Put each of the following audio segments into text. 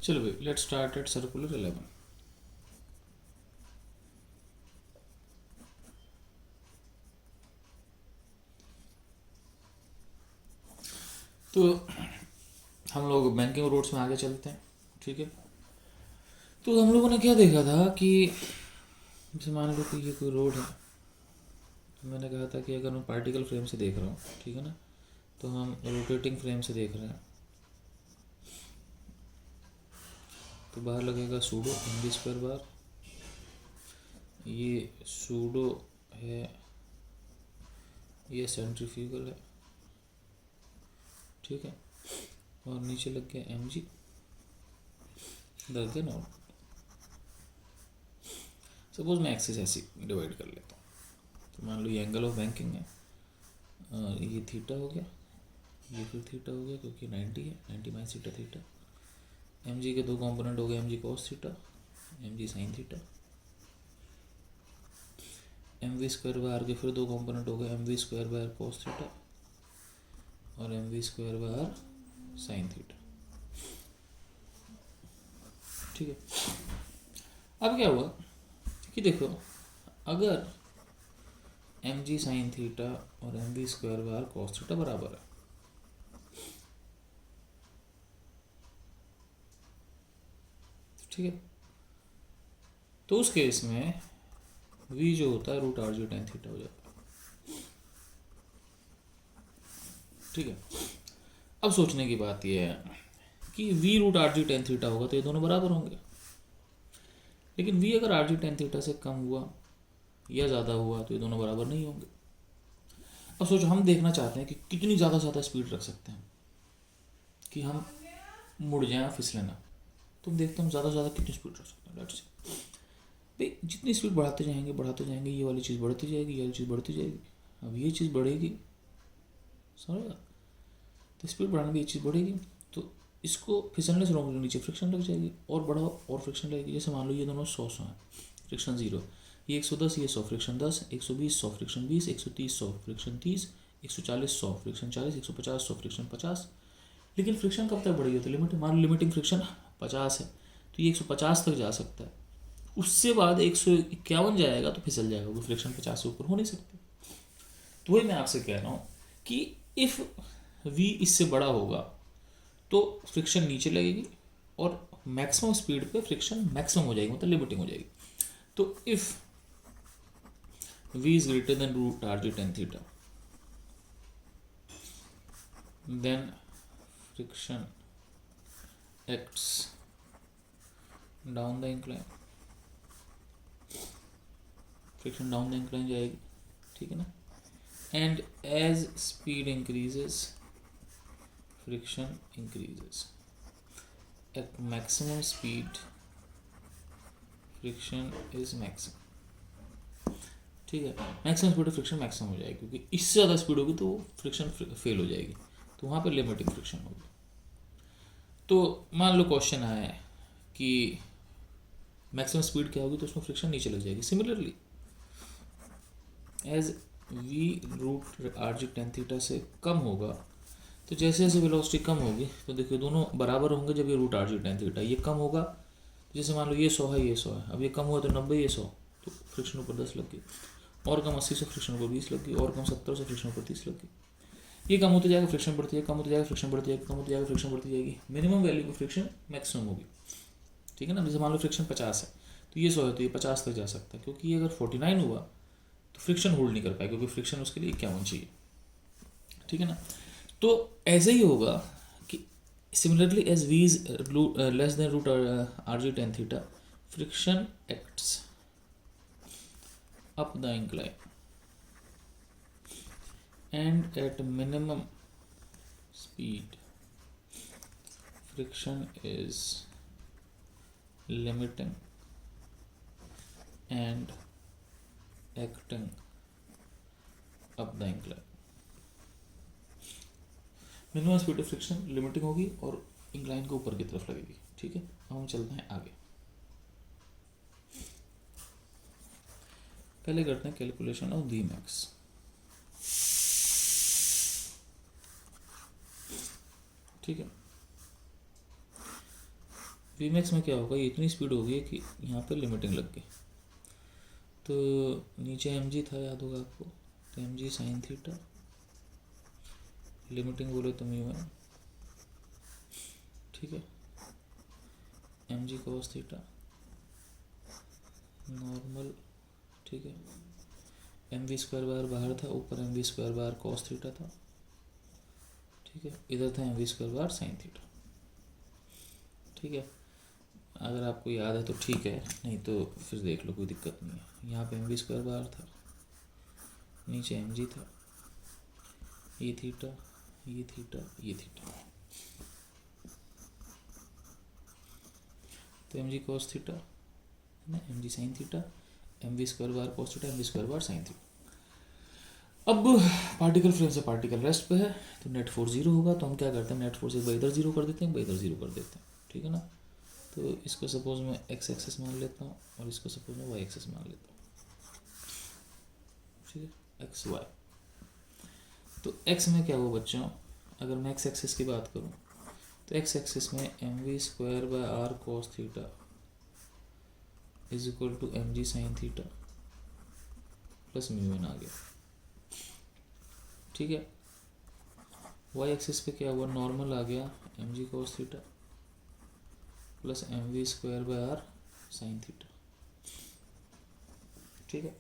चलो भाई, let's start at circular 11। तो हम लोग बैंकिंग रूट्स में आगे चलते हैं, ठीक है। तो हम लोगों ने क्या देखा था कि जैसे मान लो कि ये कोई रोड है, तो मैंने कहा था कि अगर मैं पार्टिकल फ्रेम से देख रहा हूँ, ठीक है ना, तो हम रोटेटिंग फ्रेम से देख रहे हैं, तो बाहर लगेगा सूडो एम स्क्वायर बार। ये सूडो है, ये सेंट्रीफ्यूगल है, ठीक है, और नीचे लग गया एम जी, लग गया नॉर्मल। सपोज मैं एक्सिस ऐसी डिवाइड कर लेता हूँ, तो मान लो ये एंगल ऑफ बैंकिंग है, ये थीटा हो गया, ये फिर थीटा हो गया क्योंकि 90 है, 90 minus theta theta. M G के दो कंपोनेंट हो गए, M ji cos theta, M ji sine theta. M we square बार के फिर दो कंपोनेंट हो गए, M we square bar cos theta और M we square bar sine theta, ठीक है। अब क्या हुआ कि देखो, अगर एम जी साइन थीटा और M we square bar cos theta बराबर है, ठीक है, तो उस केस में v जो होता है root r g tan theta हो जाता है, ठीक है। अब सोचने की बात यह है कि v root r g tan theta होगा तो ये दोनों बराबर होंगे, लेकिन v अगर आर जी टेन थीटा से कम हुआ या ज़्यादा हुआ तो ये दोनों बराबर नहीं होंगे। अब सोचो, हम देखना चाहते हैं कि कितनी ज़्यादा स्पीड रख सकते हैं कि हम मुड़ जाएं फिसले ना। तुम देखते हम ज़्यादा कितनी स्पीड रख सकते हैं। लेट्स से भाई जितनी स्पीड बढ़ाते जाएंगे ये वाली चीज़ बढ़ती जाएगी, ये वाली चीज़ बढ़ती जाएगी। अब ये चीज़ बढ़ेगी, समझ, तो स्पीड बढ़ाने में ये चीज़ बढ़ेगी, तो इसको फिसलने से रोकने के नीचे फ्रिक्शन लग जाएगी, और बढ़ाओ और फ्रिक्शन लगेगी। जैसे मान लो ये दोनों 100 है, फ्रिक्शन 0, ये 110, ये 100 friction 10, 120 100 friction 20, 130 100 friction 30, 140 100 friction 40, 150 100 friction 50। लेकिन फ्रिक्शन कब तक बढ़ेगी? तो लिमिट, मान लो लिमिटिंग फ्रिक्शन 50 है, तो ये 150 तक जा सकता है, उससे बाद 151 जाएगा तो फिसल जाएगा, वो फ्रिक्शन 50 से ऊपर हो नहीं सकती। तो वही मैं आपसे कह रहा हूँ कि इफ़ v इससे बड़ा होगा तो फ्रिक्शन नीचे लगेगी और मैक्सिमम स्पीड पे फ्रिक्शन मैक्सिमम हो जाएगी, मतलब लिमिटिंग हो जाएगी। तो if v is greater than root r g tan theta, then friction acts down the incline, friction down the incline जाएगी, ठीक है ना। And as speed increases friction increases, at maximum speed friction is maximum, ठीक है। Maximum speed friction maximum हो जाएगी, क्योंकि इससे ज़्यादा स्पीड होगी तो फ्रिक्शन फेल हो जाएगी, तो वहाँ पे लिमिटिंग फ्रिक्शन होगी। तो मान लो क्वेश्चन आया है कि मैक्सिमम स्पीड क्या होगी, तो उसमें फ्रिक्शन नीचे लग जाएगी। Similarly as v root r g tan theta से कम होगा, तो जैसे जैसे वेलोसिटी कम होगी, तो देखिए दोनों बराबर होंगे जब ये root r g tan theta, ये कम होगा, जैसे मान लो ये 100 है, ये 100 है, अब ये कम हुआ तो 90, ये 100, तो फ्रिक्शन ऊपर 10 लग गई, और कम 80 से फ्रिक्शन ऊपर 20 लग गई, और कम 70 से फ्रिक्शन ऊपर 30 लग गई। ये कम होते जाएगा, फ्रिक्शन बढ़ती जाएगी, कम होते जाएगा, फ्रिक्शन बढ़ती जाएगी, कम होते जाएगा, फ्रिक्शन बढ़ती जाएगी, मिनिमम वैल्यू की फ्रिक्शन मैक्सिमम होगी, ठीक है ना। जैसे मान लो फ्रिक्शन 50 है, तो ये 100 है, तो ये 50 तक जा सकता है, क्योंकि ये अगर 49 हुआ तो फ्रिक्शन होल्ड नहीं कर पाएगा, क्योंकि फ्रिक्शन उसके लिए 51 चाहिए, ठीक है ना। तो ऐसे ही होगा कि similarly as v is less than root r g tan theta, friction acts up the incline and at minimum speed friction is limiting and acting up the incline। Minimum speed of friction limiting होगी और incline को ऊपर की तरफ लगेगी, ठीक है। अब हम चलते हैं आगे, पहले करते हैं कैलकुलेशन ऑफ वी मैक्स। ठीक है, वी मैक्स में क्या होगा, ये इतनी स्पीड होगी कि यहाँ पे लिमिटिंग लग गई। तो नीचे एम जी था, याद होगा आपको, तो एम जी साइन थीटा, लिमिटिंग बोले तो म्यू है, ठीक है, एम जी कॉस थीटा नॉर्मल, ठीक है, एम वी स्क्वायर बार बाहर था, ऊपर m we square bar cos theta था, ठीक है, इधर था m we square bar sine theta, ठीक है। अगर आपको याद है तो ठीक है, नहीं तो फिर देख लो, कोई दिक्कत नहीं है। यहाँ पे एम वी स्क्वायर बार था, नीचे एम जी था, ये थीटा, ये थीटा, ये थीटा, तो एम जी कॉस थीटा है ना, m ji sine theta, M we square bar cos theta, M we square bar sine theta. अब पार्टिकल फ्रेम से पार्टिकल रेस्ट पे है, तो नेट फोर्स जीरो होगा। तो हम क्या करते हैं, नेट फोर्स एक बार इधर जीरो कर देते हैं, एक बार इधर जीरो कर देते हैं, ठीक है ना। तो इसको सपोज मैं एक्स एक्सेस मान लेता हूँ और इसको सपोज मैं वाई एक्सेस मान लेता हूँ, ठीक है, एक्स वाई। तो एक्स में क्या हुआ बच्चों, अगर मैं एक्स एक्सेस की बात करूँ तो एक्स एक्सेस में M we square by R cos theta is equal to M ji sine theta plus mu N आ गया, ठीक है। वाई एक्सिस पे क्या हुआ, नॉर्मल आ गया M G cos theta plus m we square by r sine theta, ठीक है।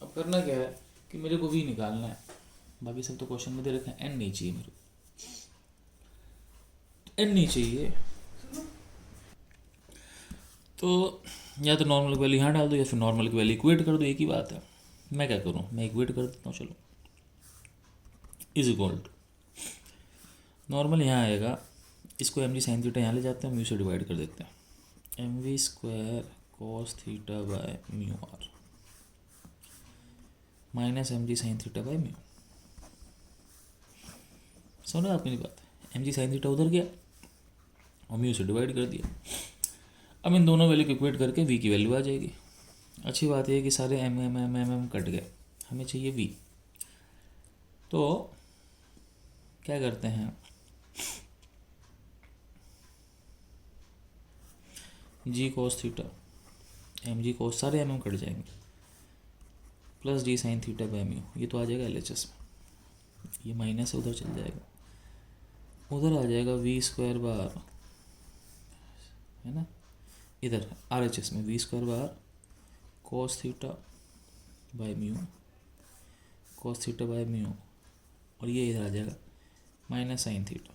अब करना क्या है कि मेरे को वी निकालना है, बाकी सब तो क्वेश्चन में दे रखे हैं, एन नहीं चाहिए मेरे को, एन नहीं चाहिए, तो या तो नॉर्मल की वैल्यू यहाँ डाल दो या फिर नॉर्मल की वैल्यू इक्वेट कर दो, एक ही बात है। मैं क्या करूँ, मैं इक्वेट कर देता हूँ, चलो, इज इक्वल टू नॉर्मल यहाँ आएगा, इसको एम जी साइन थीटा यहाँ ले जाते हैं, म्यू से डिवाइड कर देते हैं, m we square cos theta by mu r minus m ji sine theta by mu. समझ आप मेरी बात, एम जी साइन थीटा उधर गया और म्यू से डिवाइड कर दिया। अब इन दोनों वैल्यू को इक्वेट करके वी की वैल्यू आ जाएगी। अच्छी बात यह है कि सारे M M M M M cut गए, हमें चाहिए वी। तो क्या करते हैं, जी कॉस थीटा एम जी कॉस, सारे एम एम कट जाएंगे, plus D sine theta by mu, ये तो आ जाएगा एल एच एस में, ये माइनस है उधर चल जाएगा, उधर आ जाएगा वी स्क्वायर बार, है ना, इधर आर एच एस में v square bar cos theta by mu, cos theta by mu, और ये इधर आ जाएगा माइनस साइन थीटा,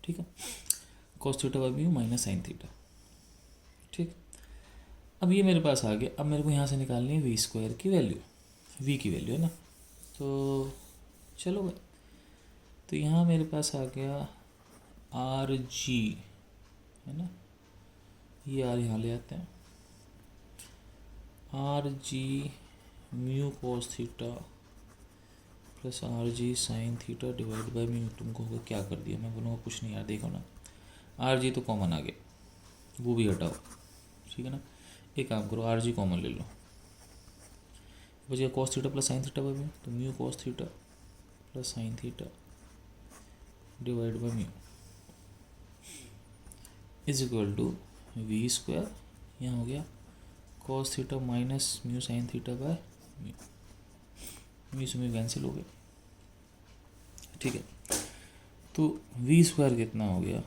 ठीक है, cos theta by mu minus sign theta, ठीक। अब ये मेरे पास आ गया, अब मेरे को यहाँ से निकालनी है वी स्क्वायर की वैल्यू, वी की वैल्यू है ना, तो चलो भाई, तो यहाँ मेरे पास आ गया आर जी, है ना, ये आर यहाँ ले आते हैं, R G mu cos theta plus R G sine theta divide by mu. तुमको होगा क्या कर दिया, मैं बोलूँगा कुछ नहीं यार, देखो ना, आर जी तो कॉमन आ गया, वो भी हटाओ, ठीक है ना। एक काम करो, आर जी कॉमन ले लो, बचेगा cos theta plus sine theta by mu, तो mu cos theta plus sine theta divide by mu is equal to V square, यहाँ हो गया cos theta minus mu sine theta by mu, mu से mu cancel हो गया, ठीक है। तो वी स्क्वायर कितना हो गया,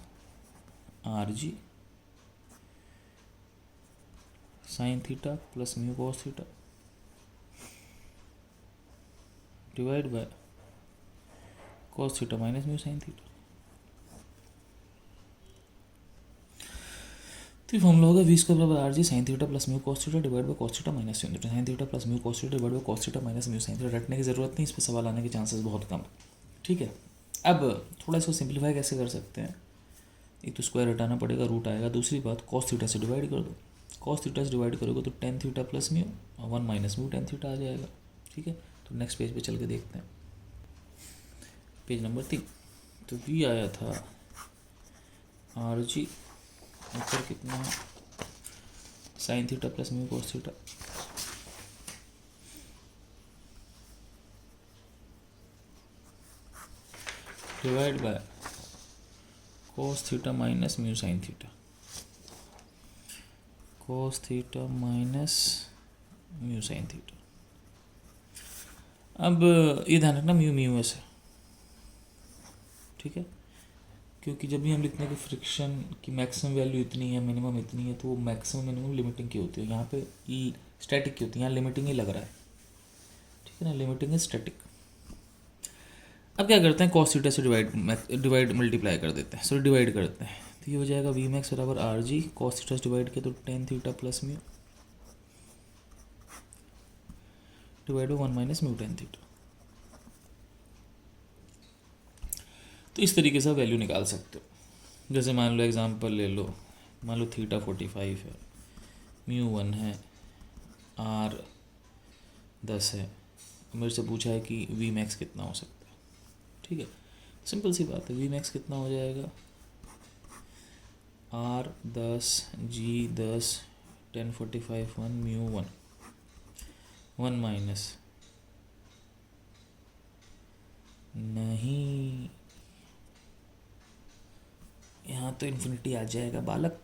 R G sine theta plus mu cos theta divide by cos theta minus mu sine theta. तो फॉर्मूला होगा वी स्क्वायर बराबर R G sine theta plus mu cos theta divide by cos theta minus sine theta, sign theta plus mu cos theta divide by cos theta minus mu sine theta. रटने की जरूरत नहीं, इस पर सवाल आने के चांसेस बहुत कम, ठीक है। अब थोड़ा इसको सिंप्लीफाई कैसे कर सकते हैं, एक तो स्क्वायर हटाना पड़ेगा, रूट आएगा, दूसरी बात कॉस थीटा से डिवाइड कर दो, कॉस थीटा से डिवाइड करोगे तो टेन थीटा प्लस म्यू और one minus mu tan theta आ जाएगा, ठीक है। तो नेक्स्ट पेज पे चल के देखते हैं, पेज नंबर 3। तो वी आया था आर जी ऊपर कितना sign theta plus mu cos theta divide by cos theta minus mu sine theta, cos theta minus mu sine theta. अब ये ध्यान रखना म्यू म्यू एस है, ठीक है, क्योंकि जब भी हम लिखते हैं कि फ्रिक्शन की मैक्सिमम वैल्यू इतनी है, मिनिमम इतनी है, तो वो मैक्सिमम मिनिमम लिमिटिंग की होती है। यहाँ पे स्टैटिक की होती है, यहाँ लिमिटिंग ही लग रहा है, ठीक है ना, लिमिटिंग है स्टैटिक। अब क्या करते हैं, कॉस थीटा से डिवाइड मल्टीप्लाई कर देते हैं, सॉरी डिवाइड कर देते हैं, तो ये हो जाएगा वी मैक्स बराबर आर जी, कॉस थीटा से डिवाइड किया तो tan theta plus mu divide by 1 minus mu tan theta. तो इस तरीके से वैल्यू निकाल सकते हो। जैसे मान लो एग्जांपल ले लो, मान लो थीटा 45 है, म्यू 1 है, आर 10 है, मेरे से पूछा है कि वी मैक्स कितना हो सकता है, ठीक है, सिंपल सी बात है, वी मैक्स कितना हो जाएगा, आर 10 जी 10 10 45 1 म्यू 1 1 माइनस नहीं, यहाँ तो इन्फिनिटी आ जाएगा बालक,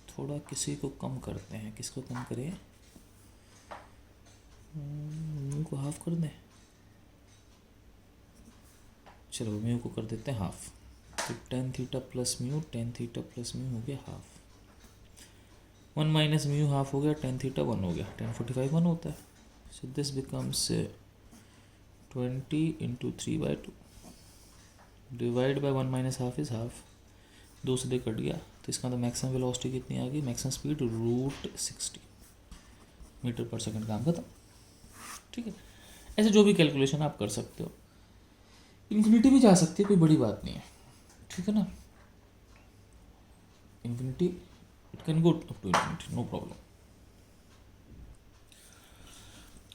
थोड़ा किसी को कम करते हैं, किसको कम करें, म्यू को हाफ कर दें, चलो म्यू को कर देते हैं हाफ, तो टेन थीटा प्लस म्यू हो गया हाफ, 1 माइनस म्यू हाफ हो गया, टेन थीटा 1 हो गया, 1045 1 होता है, so this becomes 20 into 3/2 divide by 1 minus half is half, 2 से 2 कट गया, तो इसका मतलब मैक्सिमम वेलोसिटी कितनी आ गई, मैक्सिमम स्पीड √60 मीटर पर सेकंड, काम खत्म, ठीक है। ऐसे जो भी कैलकुलेशन आप कर सकते हो, इन्फिनिटी भी जा सकती है, कोई बड़ी बात नहीं है, ठीक है ना, infinity it can go up to infinity, no problem.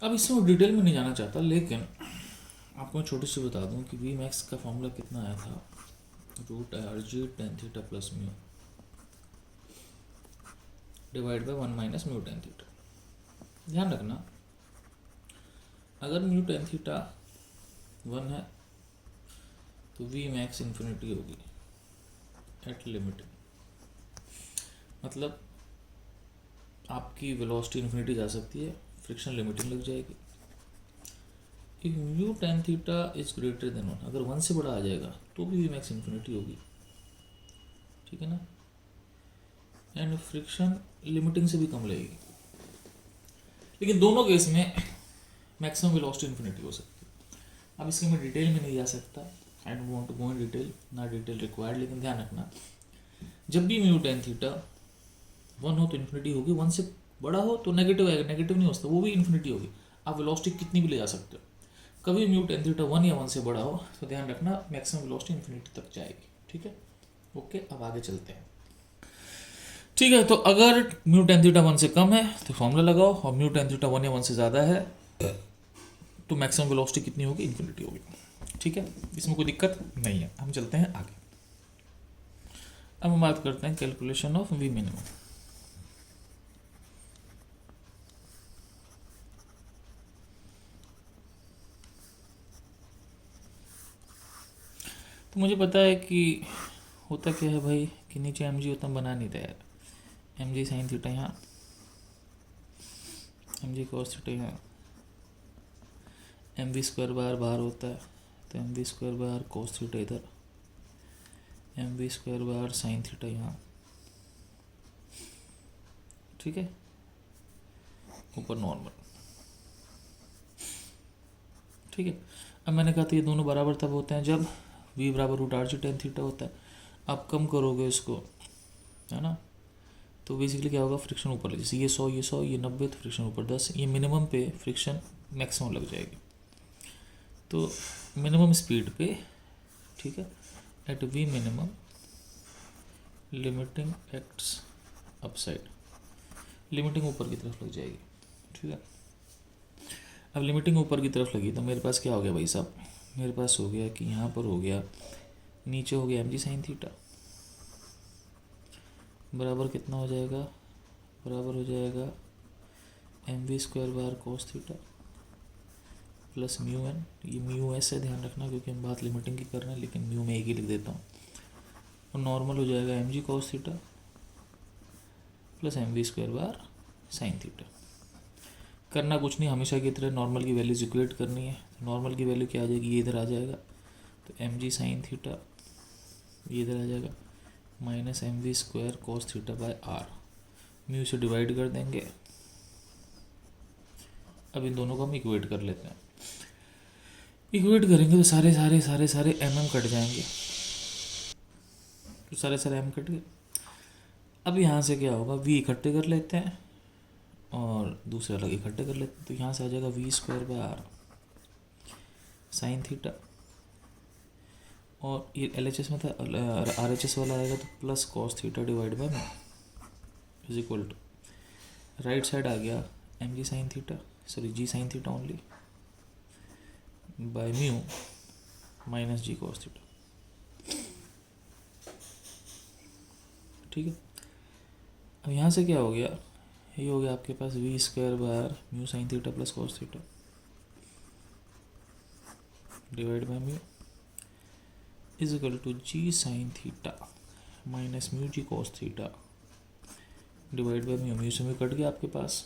अब इसमें डिटेल में नहीं जाना चाहता, लेकिन आपको मैं छोटी सी बता दूं कि वी मैक्स का फॉर्मूला कितना आया था, √RG ten theta plus mu divide bye 1 minus mu tan theta. ध्यान रखना, अगर म्यू टेन थीटा 1 है तो वी मैक्स इन्फिनिटी होगी एट लिमिटिंग, मतलब आपकी वेलोसिटी इन्फिनिटी जा सकती है, फ्रिक्शन लिमिटिंग लग जाएगी। If mu tan theta is greater then 1, अगर 1 से बड़ा आ जाएगा तो भी वी मैक्स इन्फिनिटी होगी, ठीक है ना, एंड फ्रिक्शन लिमिटिंग से भी कम लगेगी, लेकिन दोनों केस में मैक्सिमम वेलोसिटी इन्फिनिटी हो सकती है। अब इसके मैं डिटेल में नहीं जा सकता, I don't want to go in detail, ना डिटेल रिक्वायर्ड, लेकिन ध्यान रखना जब भी म्यू टेन थीटा 1 हो तो इन्फिनिटी होगी, 1 से बड़ा हो तो नेगेटिव आएगा, नेगेटिव नहीं हो सकता, वो भी इन्फिनिटी होगी, आप वेलोसिटी कितनी भी ले जा सकते हो। कभी म्यू टेन थीटा 1 या 1 से बड़ा हो तो ध्यान रखना मैक्सिमम वेलोसिटी इन्फिनिटी तक जाएगी, ठीक है, ओके। अब आगे चलते हैं, ठीक है, तो अगर म्यू टेन थीटा 1 से कम है तो फॉर्मूला लगाओ, और म्यू टेन थीटा 1 या 1 से ज़्यादा है तो मैक्सिमम वेलोसिटी कितनी होगी, इन्फिनिटी होगी, ठीक है, इसमें कोई दिक्कत नहीं है। हम चलते हैं आगे, अब हम बात करते हैं कैलकुलेशन ऑफ वी मिनिमम। तो मुझे पता है कि होता क्या है भाई, कि नीचे एम जी उतना बना नहीं था यार, एम जी साइन थीटा यहाँ, एम जी कॉस थीटा यहाँ, एम वी स्क्वायर बार होता है, तो M we square bar cos theta इधर, M we square bar sine theta यहाँ, ठीक है, ऊपर नॉर्मल, ठीक है। अब मैंने कहा था ये दोनों बराबर तब होते हैं जब v बराबर √RG टेन थीटा होता है। आप कम करोगे इसको, है ना, तो बेसिकली क्या होगा, फ्रिक्शन ऊपर, जैसे ये 100 ये 90, तो फ्रिक्शन ऊपर 10, ये मिनिमम पे फ्रिक्शन मैक्सिमम लग जाएगी, तो मिनिमम स्पीड पे, ठीक है, at v minimum limiting acts upside, limiting ऊपर की तरफ लग जाएगी, ठीक है। अब लिमिटिंग ऊपर की तरफ लगी तो मेरे पास क्या हो गया भाई साहब, मेरे पास हो गया कि यहाँ पर हो गया, नीचे हो गया एम जी साइन थीटा, बराबर कितना हो जाएगा, बराबर हो जाएगा m we square bar cos theta plus mu N, ये म्यू एस है ध्यान रखना, क्योंकि हम बात लिमिटिंग की कर रहे हैं, लेकिन म्यू में एक ही लिख देता हूँ, और नॉर्मल हो जाएगा m ji cos theta plus m we square bar sine theta. करना कुछ नहीं, हमेशा की तरह नॉर्मल की वैल्यूज इक्वेट करनी है। नॉर्मल की वैल्यू क्या आ जाएगी, ये इधर आ जाएगा, तो एम जी साइन थीटा ये इधर आ जाएगा minus m we square cos theta by r, mu से डिवाइड कर देंगे। अब इन दोनों को हम इक्वेट कर लेते हैं। इक्वेट करेंगे तो सारे सारे सारे सारे एम कट जाएंगे, तो सारे सारे एम कट गए। अब यहाँ से क्या होगा, वी इकट्ठे कर लेते हैं और दूसरे अलग इकट्ठे कर लेते हैं, तो यहाँ से आ जाएगा v square by r sine theta, और ये एल एच एस में था, आर एच एस वाला आएगा तो plus cos theta divide by mu is equal to right side आ गया M G sine theta, sorry G sine theta only by mu minus G cos theta. ठीक है, अब यहाँ से क्या हो गया, ये हो गया आपके पास वी स्क्वायर बार mu sine theta plus cos theta divide by mu is equal to G sine theta minus mu G cos theta divide by mu. Mu से म्यू कट गया आपके पास,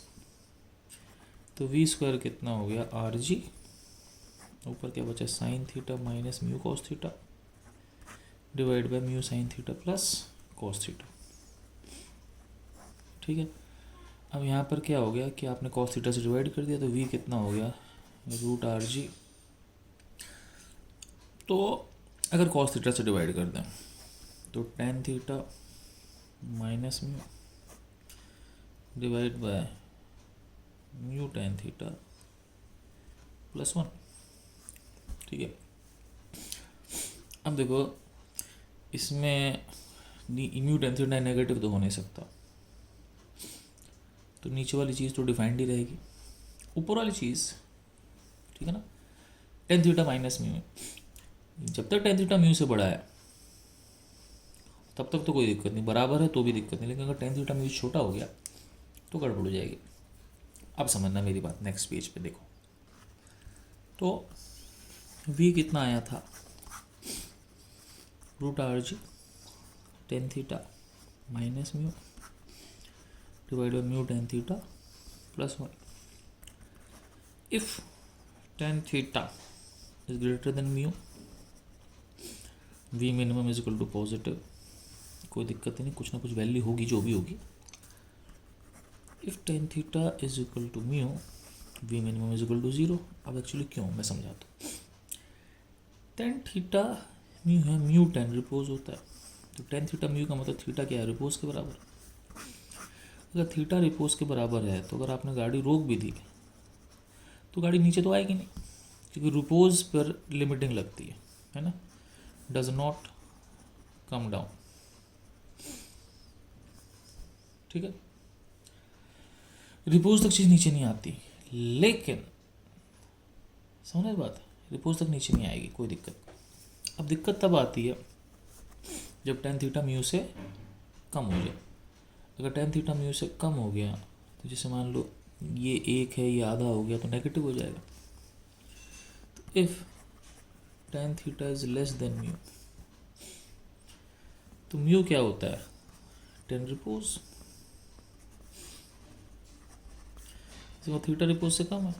तो वी स्क्वायर कितना हो गया आर जी, ऊपर क्या बचा sign theta minus mu cos theta divide by mu sine theta plus cos theta. ठीक है, अब यहाँ पर क्या हो गया कि आपने कॉस थीटा से डिवाइड कर दिया, तो वी कितना हो गया रूट आर जी। तो अगर कॉस थीटा से डिवाइड कर दें तो tan theta minus mu divide by mu tan theta plus one. ठीक है, अब देखो इसमें म्यू टेन थीटा नेगेटिव तो हो नहीं सकता, तो नीचे वाली चीज़ तो डिफाइंड ही रहेगी, ऊपर वाली चीज़ ठीक है ना, टेन थीटा माइनस म्यू, जब तक टेन थीटा म्यू से बड़ा है तब तक तो कोई दिक्कत नहीं, बराबर है तो भी दिक्कत नहीं, लेकिन अगर टेन थीटा म्यू छोटा हो गया तो गड़बड़ हो जाएगी। अब समझना मेरी बात, नेक्स्ट पेज पे देखो, तो v कितना आया था root r g tan theta minus mu divide by mu tan theta plus one. If tan theta is greater than mu, v minimum is equal to positive, कोई दिक्कत नहीं, कुछ ना कुछ वैल्यू होगी जो भी होगी। If tan theta is equal to mu, v minimum is equal to zero. अब एक्चुअली क्यों, मैं समझाता हूँ। टेन थीटा म्यू है, म्यू टेन रिपोज होता है, तो टेन थीटा म्यू का मतलब थीटा क्या है, रिपोज के बराबर। अगर थीटा रिपोज के बराबर है तो अगर आपने गाड़ी रोक भी दी तो गाड़ी नीचे तो आएगी नहीं, क्योंकि रिपोज पर लिमिटिंग लगती है ना, डज नॉट कम डाउन। ठीक है, रिपोज तक चीज़ नीचे नहीं आती, लेकिन समझ बात, रिपोज तक नीचे नहीं आएगी, कोई दिक्कत। अब दिक्कत तब आती है जब टेन थीटा म्यू से कम हो जाए। अगर टेन थीटा म्यू से कम हो गया तो जैसे मान लो ये एक है, ये आधा हो गया, तो नेगेटिव हो जाएगा। तो if tan theta is less than mu, तो म्यू क्या होता है, टेन रिपोज, तो थीटा रिपोज से कम है।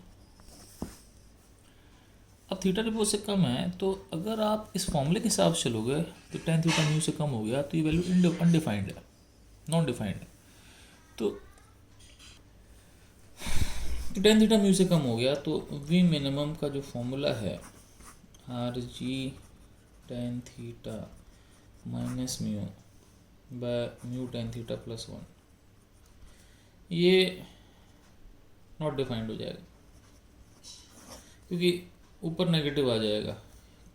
अब थीटा रिपोज से कम है, तो अगर आप इस फॉर्मूले के हिसाब से चलोगे तो टेन थीटा म्यू से कम हो गया तो ये वैल्यू अनडिफाइंड है, नॉन डिफाइंड है। तो टेन थीटा म्यू से कम हो गया तो वी मिनिमम का जो फॉर्मूला है are g tan theta minus mu by mu tan theta plus one, ये नॉट डिफाइंड हो जाएगा, क्योंकि ऊपर नेगेटिव आ जाएगा,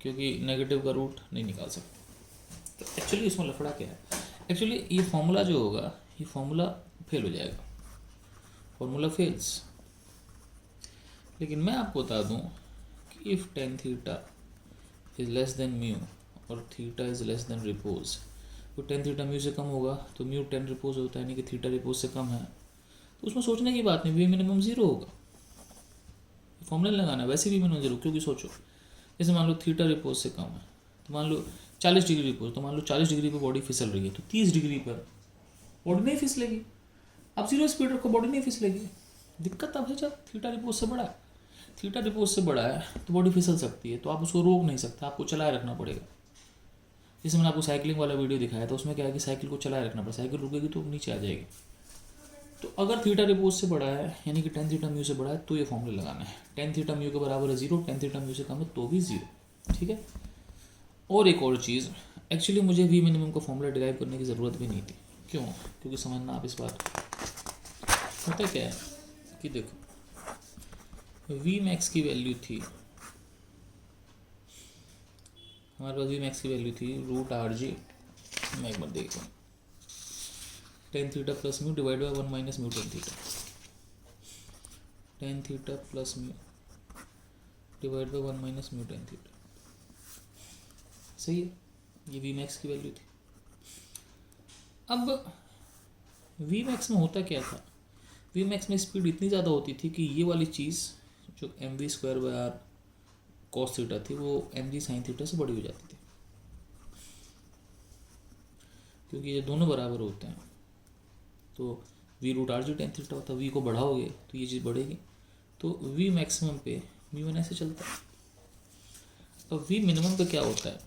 क्योंकि नेगेटिव का रूट नहीं निकाल सकते। तो एक्चुअली इसमें लफड़ा क्या है, एक्चुअली ये फॉर्मूला जो होगा ये फॉर्मूला फेल हो जाएगा, फॉर्मूला फेल्स। लेकिन मैं आपको बता दूं कि if tan theta is less than mu और theta is less than repose, तो टेन थीटा म्यू से कम होगा तो म्यू टेन रिपोज होता है, यानी कि थीटा रिपोज से कम है, तो उसमें सोचने की बात नहीं, वी मिनिमम जीरो होगा। फॉर्मूला लगाना है, वैसे भी मिनिमम जीरो, क्योंकि सोचो जैसे मान लो थीटा रिपोज से कम है, तो मान लो 40 डिग्री पर, तो मान लो 40 डिग्री पर बॉडी फिसल रही है, तो 30 डिग्री पर बॉडी नहीं फिसलेगी। अब 0 स्पीड रखो, बॉडी नहीं फिसलेगी। दिक्कत अब है जब थीटा रिपोज से बड़ा है, थीटा रिपोज से बड़ा है तो बॉडी फिसल सकती है, तो आप उसको रोक नहीं सकते, आपको चलाए रखना पड़ेगा। जैसे मैंने आपको साइकिलिंग वाला वीडियो दिखाया था, उसमें क्या है कि साइकिल को चलाए रखना पड़ेगा, साइकिल रुकेगी तो नीचे आ जाएगी। तो अगर थीटा रिपोज से बड़ा है यानी कि tan थीटा म्यू से बड़ा है तो ये फॉर्मूला लगाना है। tan थीटा म्यू के बराबर है 0, tan थीटा म्यू से कम है तो भी 0। ठीक है। और एक और चीज़, एक्चुअली मुझे वी मिनिमम का फॉर्मूला डिराइव करने की ज़रूरत भी नहीं थी। क्यों? क्योंकि समझना आप इस बात को, होता क्या है कि देखो वी मैक्स की वैल्यू थी, हमारे पास वी मैक्स की वैल्यू थी √RG, मैं एक बार देखता हूँ, tan theta plus mu divide by 1 minus mu tan theta, tan theta plus mu divide by 1 minus mu tan theta. सही है, ये वी मैक्स की वैल्यू थी। अब वी मैक्स में होता क्या था, वी मैक्स में स्पीड इतनी ज़्यादा होती थी कि ये वाली चीज़ जो mv² cos थीटा थी वो mg sin थीटा से बड़ी हो जाती थी, क्योंकि ये दोनों बराबर होते हैं। तो v√RG tan थीटा होता है, v को बढ़ाओगे तो ये चीज़ बढ़ेगी, तो v मैक्सिमम पे v1 ऐसे चलता है। अब v मिनिमम पे क्या होता है,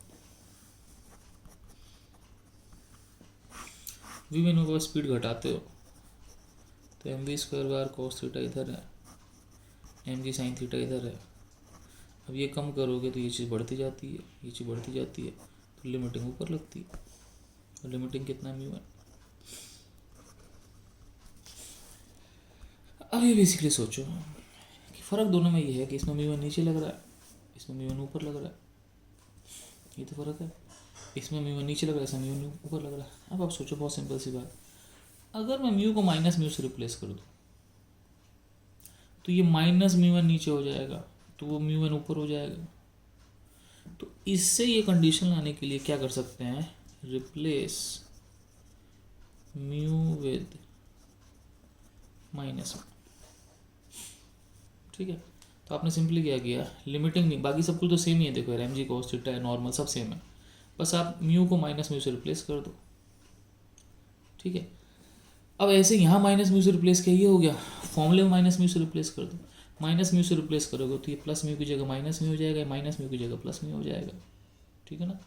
v मिनिमम पर स्पीड घटाते हो तो mv² cos थीटा इधर है, mg sin थीटा इधर है। अब ये कम करोगे तो ये चीज़ बढ़ती जाती है, ये चीज़ बढ़ती जाती है, तो लिमिटिंग ऊपर लगती है, और लिमिटिंग कितना म्यू है। अब ये बेसिकली सोचो कि फ़र्क दोनों में ये है कि इसमें म्यू नीचे लग रहा है, इसमें म्यू ऊपर लग रहा है, ये तो फ़र्क है। इसमें म्यू नीचे लग रहा है, इसमें म्यू ऊपर लग रहा है। अब आप सोचो, बहुत सिंपल सी बात, अगर मैं म्यू को माइनस म्यू से रिप्लेस कर दूँ तो ये माइनस म्यू नीचे हो जाएगा, तो वो म्यू ऊपर हो जाएगा। तो इससे ये कंडीशन लाने के लिए क्या कर सकते हैं, रिप्लेस म्यू विद माइनस। ठीक है, तो आपने सिंपली क्या किया, लिमिटिंग नहीं, बाकी सब कुछ तो सेम ही है। देखो mg cos थीटा है, नॉर्मल सब सेम है, बस आप म्यू को माइनस म्यू से रिप्लेस कर दो। ठीक है, अब ऐसे यहाँ माइनस म्यू से रिप्लेस किया, ये हो गया, फॉर्मूले में माइनस म्यू से रिप्लेस कर दो। माइनस म्यू से रिप्लेस करोगे तो ये प्लस म्यू की जगह माइनस म्यू हो जाएगा, माइनस म्यू की जगह प्लस म्यू हो जाएगा। ठीक है ना,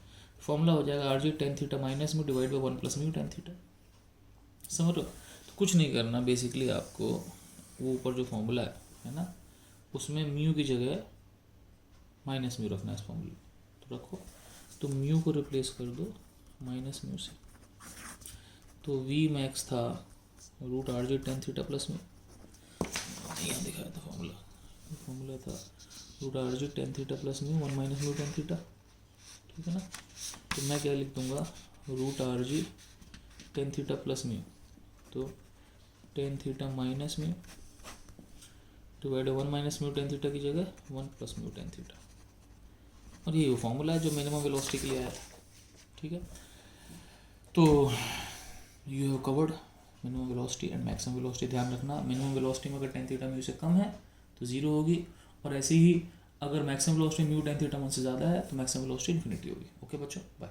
फॉर्मूला हो जाएगा RG tan theta minus mu divide by 1 plus mu tan theta. समझ लो, तो कुछ नहीं करना, बेसिकली आपको वो ऊपर जो फॉर्मूला है ना, उसमें म्यू की जगह माइनस म्यू रखना है इस फॉर्मूले, तो रखो। तो म्यू को रिप्लेस कर दो माइनस म्यू से, तो वी मैक्स था √RG tan theta plus mu, यहाँ दिखाया था फॉर्मूला था √RG tan theta plus mu 1 minus mu tan theta. ठीक है ना, तो मैं क्या लिख दूंगा, √RG tan theta plus mu, तो tan theta minus mu divide 1 minus mu tan theta की जगह 1 प्लस म्यू tan थीटा। और ये वो फॉर्मूला है जो मिनिमम वेलोसिटी के लिए आया था। ठीक है, तो you have covered minimum velocity and maximum velocity. ध्यान रखना, मिनिमम वेलोसिटी में अगर tan थीटा म्यू से कम है तो 0 होगी, और ऐसे ही अगर maximum velocity mu tan theta 1 से ज़्यादा है तो मैक्सिमम वेलोसिटी इन्फिनिटी होगी। ओके बच्चों, बाय।